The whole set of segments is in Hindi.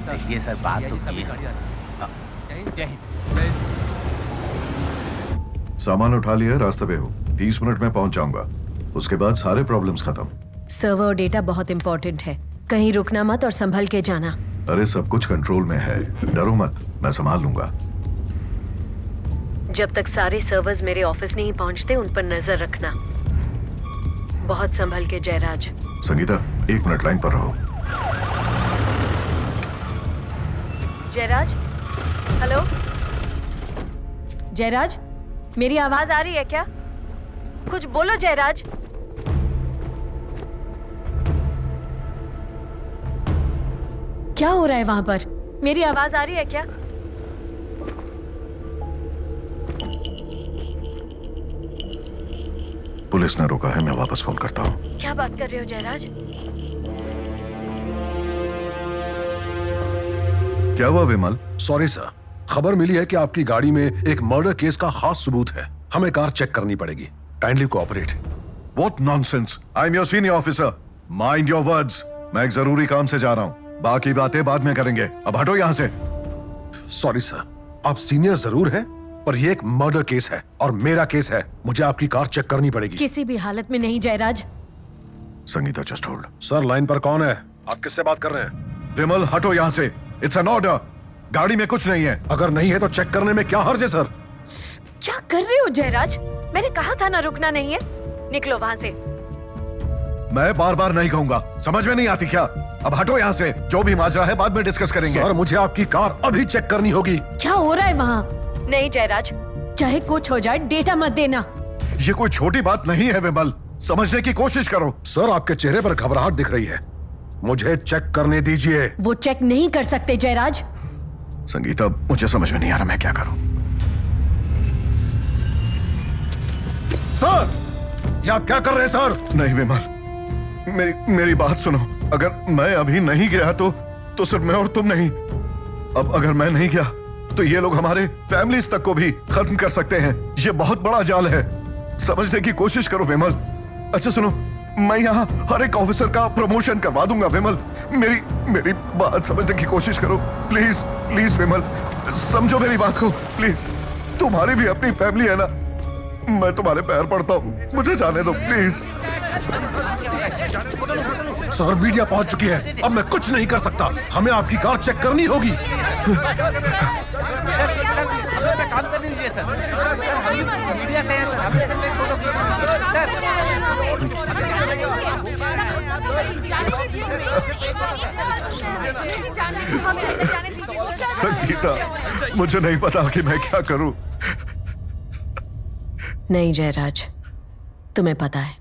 देखिए सर, बात तो की है। जय हिंद। सामान उठा लिया, रास्ते पे हूँ। 30 मिनट में पहुंच जाऊंगा। उसके बाद सारे प्रॉब्लम्स खत्म। सर्वर और डेटा बहुत इंपॉर्टेंट है, कहीं रुकना मत और संभल के जाना। अरे सब कुछ कंट्रोल में है, डरो मत, मैं संभाल लूंगा। जब तक सारे सर्वर्स मेरे ऑफिस नहीं पहुंचते उन पर नजर रखना। बहुत संभल के जयराज। संगीता, 1 मिनट लाइन पर रहो। जयराज, हेलो जयराज, मेरी आवाज आ रही है क्या? कुछ बोलो जयराज। क्या हो रहा है वहां पर? मेरी आवाज आ रही है क्या? पुलिस ने रोका है, मैं वापस फोन करता हूँ। क्या बात कर रहे हो जयराज? क्या हुआ विमल? सॉरी सर, खबर मिली है कि आपकी गाड़ी में एक मर्डर केस का खास सबूत है। हमें कार चेक करनी पड़ेगी। Kindly cooperate. What nonsense! I'm your senior officer. Mind your words. मैं एक जरूरी काम से जा रहा हूँ, बाकी बातें बाद में करेंगे। अब हटो यहाँ से। सॉरी सर, आप सीनियर जरूर हैं, पर ये एक मर्डर केस है और मेरा केस है। मुझे आपकी कार चेक करनी पड़ेगी। किसी भी हालत में नहीं Jayraj. Sangeeta, just hold. Sir, line पर कौन है? आप किससे बात कर रहे हैं? विमल, हटो यहाँ से। It's an order. गाड़ी में कुछ नहीं है। अगर नहीं है तो चेक करने में क्या हर्ज है सर? क्या कर रहे हो जयराज? मैंने कहा था ना रुकना नहीं है। निकलो वहां से। मैं बार बार नहीं कहूंगा, समझ में नहीं आती क्या? अब हटो यहाँ से। जो भी माजरा है बाद में डिस्कस करेंगे। सर, मुझे आपकी कार अभी चेक करनी होगी। क्या हो रहा है वहाँ? नहीं जयराज, चाहे कुछ हो जाए डेटा मत देना। ये कोई छोटी बात नहीं है विमल, समझने की कोशिश करो। सर, आपके चेहरे पर घबराहट दिख रही है। मुझे चेक करने दीजिए। वो चेक नहीं कर सकते जयराज। संगीता, मुझे समझ में नहीं आ रहा मैं क्या करूं। सर, ये आप क्या कर रहे हैं सर? नहीं विमल, मेरी बात सुनो। अगर मैं अभी नहीं गया तो सिर्फ मैं और तुम नहीं। अब अगर मैं नहीं गया तो ये लोग हमारे फैमिलीज तक को भी खत्म कर सकते हैं। ये बहुत बड़ा जाल है, समझने की कोशिश करो विमल। अच्छा सुनो, मैं यहाँ हर एक ऑफिसर का प्रमोशन करवा दूंगा विमल। मेरी बात समझने की कोशिश करो प्लीज। प्लीज विमल, समझो मेरी बात को प्लीज। तुम्हारी भी अपनी फैमिली है ना। मैं तुम्हारे पैर पड़ता हूँ, मुझे जाने दो प्लीज। सर, मीडिया पहुंच चुकी है, अब मैं कुछ नहीं कर सकता। हमें आपकी कार चेक करनी होगी। काम करने दीजिए सर। मीडिया से है सर, हमें सर एक फोटो सर। संगीता, मुझे नहीं पता कि मैं क्या करूं। नहीं जयराज, तुम्हें पता है।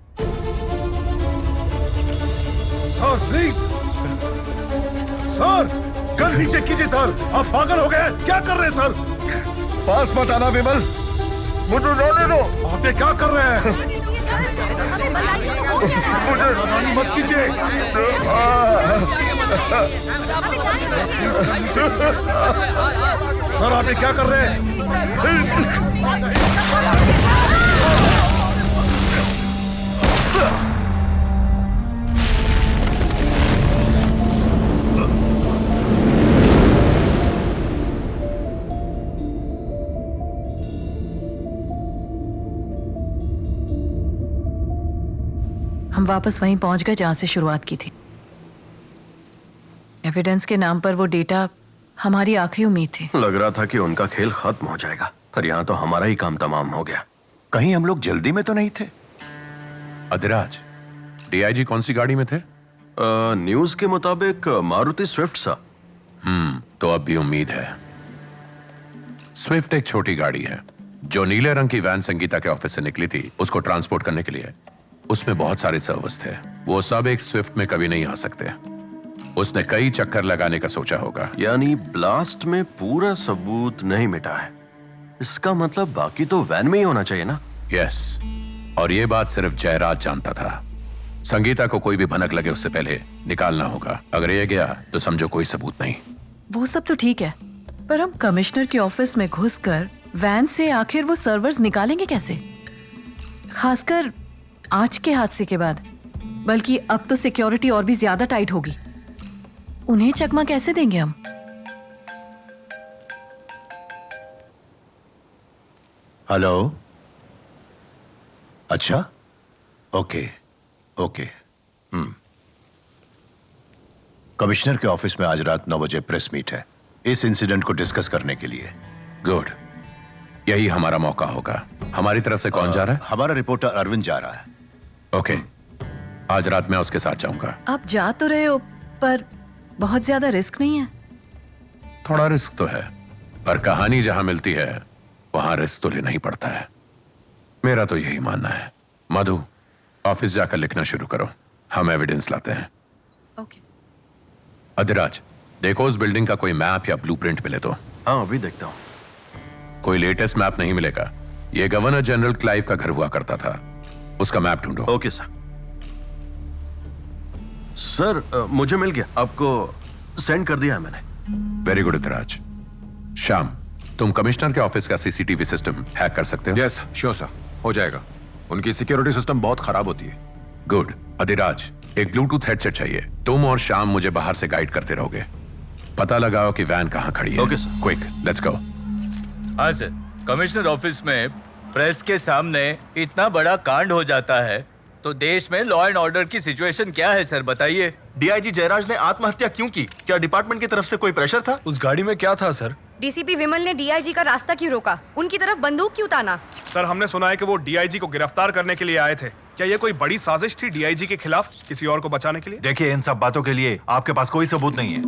सर प्लीज, सर गन नीचे कीजिए। सर, आप पागल हो गए? क्या कर रहे हैं सर? पास मत आना विमल, मुझे जाने दो। आप ये क्या कर रहे हैं? मुझे नादानी मत कीजिए। सर, आप ये क्या कर रहे हैं? हम वापस वहीं पहुंच गए जहां से शुरुआत की थी। एविडेंस के नाम पर वो डेटा हमारी आखिरी उम्मीद थी। लग रहा था कि उनका खेल खत्म हो जाएगा, पर यहाँ तो हमारा ही काम तमाम हो गया। कहीं हम लोग जल्दी में तो नहीं थे? अधिराज, डीआईजी कौन सी गाड़ी में थे? न्यूज के मुताबिक मारुति स्विफ्ट सा। तो अब भी उम्मीद है। स्विफ्ट एक छोटी गाड़ी है। जो नीले रंग की वैन संगीता के ऑफिस से निकली थी उसको ट्रांसपोर्ट करने के लिए, उसमें बहुत सारे सर्वर्स थे। वो सब एक स्विफ्ट में कभी नहीं आ सकते। उसने कई चक्कर लगाने का सोचा होगा। यानी ब्लास्ट में पूरा सबूत नहीं मिटा है। इसका मतलब बाकी तो वैन में ही होना चाहिए ना? यस, और ये बात सिर्फ जयराज जानता था। संगीता को कोई भी भनक लगे उससे पहले निकालना होगा। अगर ये गया तो समझो कोई सबूत नहीं। वो सब तो ठीक है, पर हम कमिश्नर के ऑफिस में घुसकर वैन से आखिर वो सर्वर्स निकालेंगे कैसे? खासकर आज के हादसे के बाद। बल्कि अब तो सिक्योरिटी और भी ज्यादा टाइट होगी। उन्हें चकमा कैसे देंगे हम? हेलो। अच्छा, ओके ओके। कमिश्नर के ऑफिस में आज रात 9 बजे प्रेस मीट है इस इंसिडेंट को डिस्कस करने के लिए। गुड, यही हमारा मौका होगा। हमारी तरफ से कौन जा रहा है? हमारा रिपोर्टर अरविंद जा रहा है। ओके, आज रात मैं उसके साथ जाऊंगा। आप जा तो रहे हो, पर बहुत ज्यादा रिस्क नहीं है? थोड़ा रिस्क तो है, पर कहानी जहां मिलती है वहां रिस्क तो लेना ही पड़ता है। मेरा तो यही मानना है। मधु, ऑफिस जाकर लिखना शुरू करो, हम एविडेंस लाते हैं। ओके। अधिराज, देखो उस बिल्डिंग का कोई मैप या ब्लूप्रिंट मिले तो। हाँ, अभी देखता हूँ। कोई लेटेस्ट मैप नहीं मिलेगा। ये गवर्नर जनरल क्लाइव का घर हुआ करता था, उसका मैप ढूंढो। Okay sir. सर, मुझे मिल गया, आपको सेंड कर दिया है मैंने। Very good Adhiraj. श्याम, तुम कमिश्नर के ऑफिस का सीसीटीवी सिस्टम हैक कर सकते हो? यस श्योर सर, हो जाएगा। उनकी सिक्योरिटी सिस्टम बहुत खराब होती है। गुड। अधिराज, एक ब्लूटूथ हेडसेट चाहिए। तुम और श्याम मुझे बाहर से गाइड करते रहोगे। पता लगाओ कि वैन कहां खड़ी है। Okay sir. Quick, let's go. हाँ सर, कमिश्नर ऑफिस में प्रेस के सामने इतना बड़ा कांड हो जाता है तो देश में लॉ एंड ऑर्डर की सिचुएशन क्या है सर, बताइए। डीआईजी जयराज ने आत्महत्या क्यों की? क्या डिपार्टमेंट की तरफ से कोई प्रेशर था? उस गाड़ी में क्या था सर? डीसीपी विमल ने डीआईजी का रास्ता क्यों रोका? उनकी तरफ बंदूक क्यों ताना? सर, हमने सुना है कि वो डीआईजी को गिरफ्तार करने के लिए आए थे। क्या ये कोई बड़ी साजिश थी डीआईजी के खिलाफ, किसी और को बचाने के लिए? देखिए, इन सब बातों के लिए आपके पास कोई सबूत नहीं है।